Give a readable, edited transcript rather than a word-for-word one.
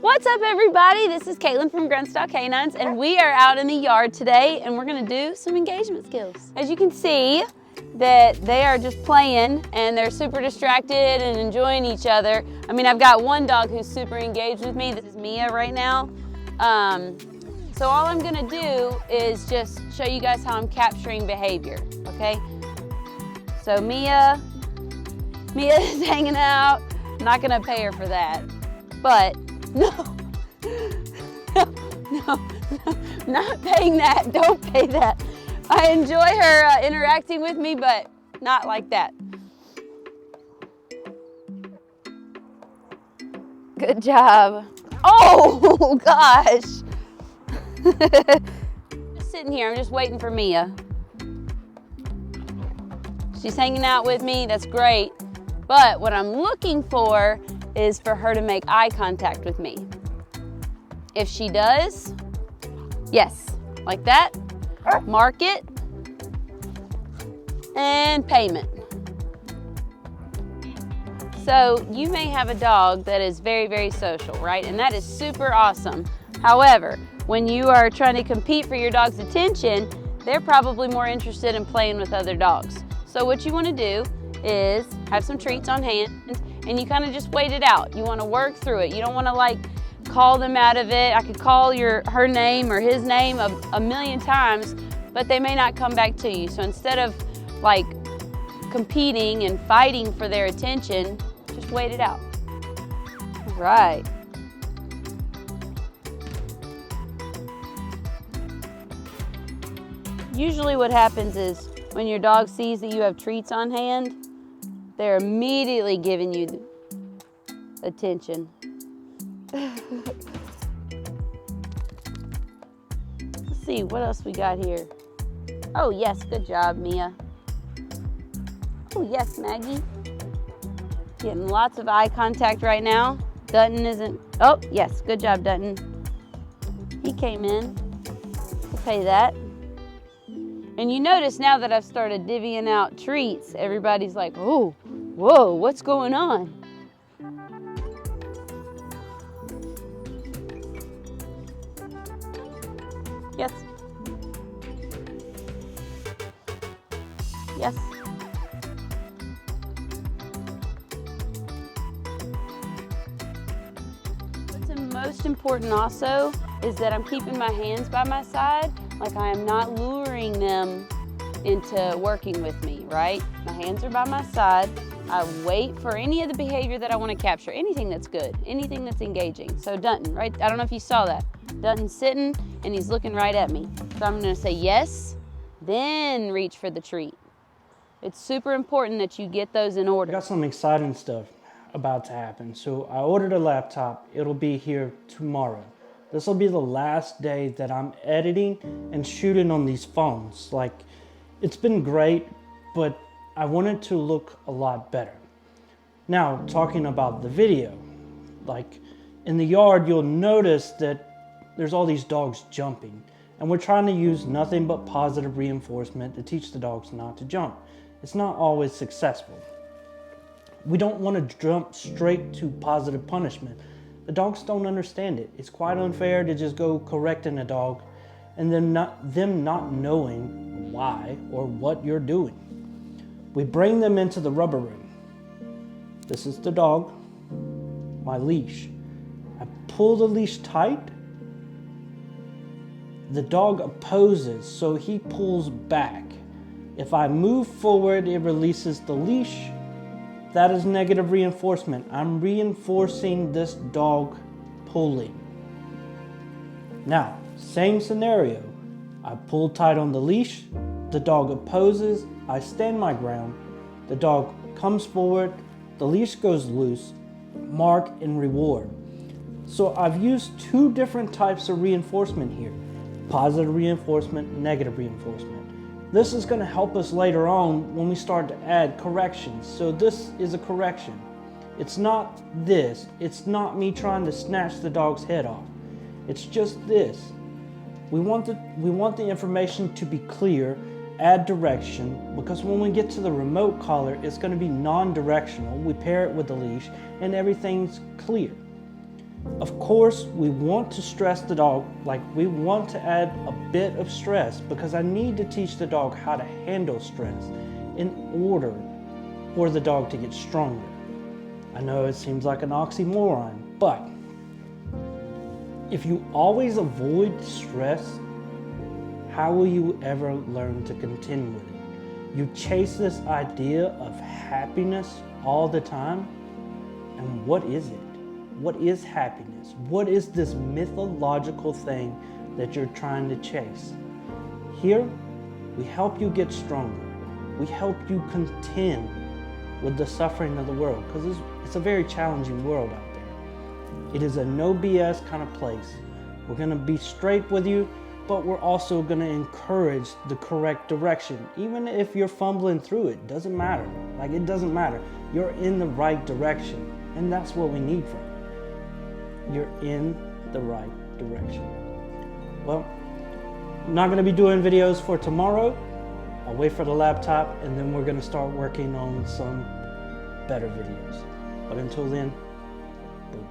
What's up, everybody? This is Caitlin from Grunstyle Canines, and we are out in the yard today, and we're gonna do some engagement skills. As you can see, that they are just playing, and they're super distracted and enjoying each other. I mean, I've got one dog who's super engaged with me. This is Mia right now. So all I'm gonna do is just show you guys how I'm capturing behavior, okay? So Mia is hanging out. I'm not gonna pay her for that, but no, not paying that. Don't pay that. I enjoy her interacting with me, but not like that. Good job. Oh gosh. Just sitting here, I'm just waiting for Mia. She's hanging out with me, that's great. But what I'm looking for is for her to make eye contact with me. If she does, yes, like that, mark it, and payment. So you may have a dog that is very, very social, right? And that is super awesome. However, when you are trying to compete for your dog's attention, they're probably more interested in playing with other dogs. So what you want to do is have some treats on hand, and you kind of just wait it out. You want to work through it. You don't want to like call them out of it. I could call her name or his name a million times, but they may not come back to you. So instead of like competing and fighting for their attention, just wait it out. All right. Usually what happens is when your dog sees that you have treats on hand, they're immediately giving you attention. Let's see, what else we got here? Oh yes, good job, Mia. Oh yes, Maggie. Getting lots of eye contact right now. Dutton isn't, oh yes, good job, Dutton. He came in, we'll pay that. And you notice now that I've started divvying out treats, everybody's like, oh, whoa, what's going on? Yes. Yes. What's most important also is that I'm keeping my hands by my side. Like I am not luring them into working with me, right? My hands are by my side. I wait for any of the behavior that I want to capture, anything that's good, anything that's engaging. So Dutton, right? I don't know if you saw that. Dutton's sitting and he's looking right at me. So I'm gonna say yes, then reach for the treat. It's super important that you get those in order. I got some exciting stuff about to happen. So I ordered a laptop. It'll be here tomorrow. This will be the last day that I'm editing and shooting on these phones. Like, it's been great, but I want it to look a lot better. Now, talking about the video, like in the yard, you'll notice that there's all these dogs jumping, and we're trying to use nothing but positive reinforcement to teach the dogs not to jump. It's not always successful. We don't want to jump straight to positive punishment. The dogs don't understand it. It's quite unfair to just go correcting a dog and then them not knowing why or what you're doing. We bring them into the rubber room. This is the dog, my leash. I pull the leash tight. The dog opposes, so he pulls back. If I move forward, it releases the leash. That is negative reinforcement. I'm reinforcing this dog pulling. Now, same scenario. I pull tight on the leash. The dog opposes. I stand my ground. The dog comes forward. The leash goes loose. Mark and reward. So I've used two different types of reinforcement here. Positive reinforcement, negative reinforcement. This is going to help us later on when we start to add corrections. So this is a correction. It's not this. It's not me trying to snatch the dog's head off. It's just this. We want the information to be clear, add direction, because when we get to the remote collar, it's going to be non-directional. We pair it with the leash and everything's clear. Of course, we want to stress the dog, like we want to add a bit of stress because I need to teach the dog how to handle stress in order for the dog to get stronger. I know it seems like an oxymoron, but if you always avoid stress, how will you ever learn to contend with it? You chase this idea of happiness all the time, and what is it? What is happiness? What is this mythological thing that you're trying to chase? Here, we help you get stronger. We help you contend with the suffering of the world, because it's a very challenging world out there. It is a no BS kind of place. We're going to be straight with you, but we're also going to encourage the correct direction. Even if you're fumbling through it, doesn't matter. Like, it doesn't matter. You're in the right direction, and that's what we need from you. You're in the right direction. Well, I'm not going to be doing videos for tomorrow. I'll wait for the laptop, and then we're going to start working on some better videos. But until then, boom.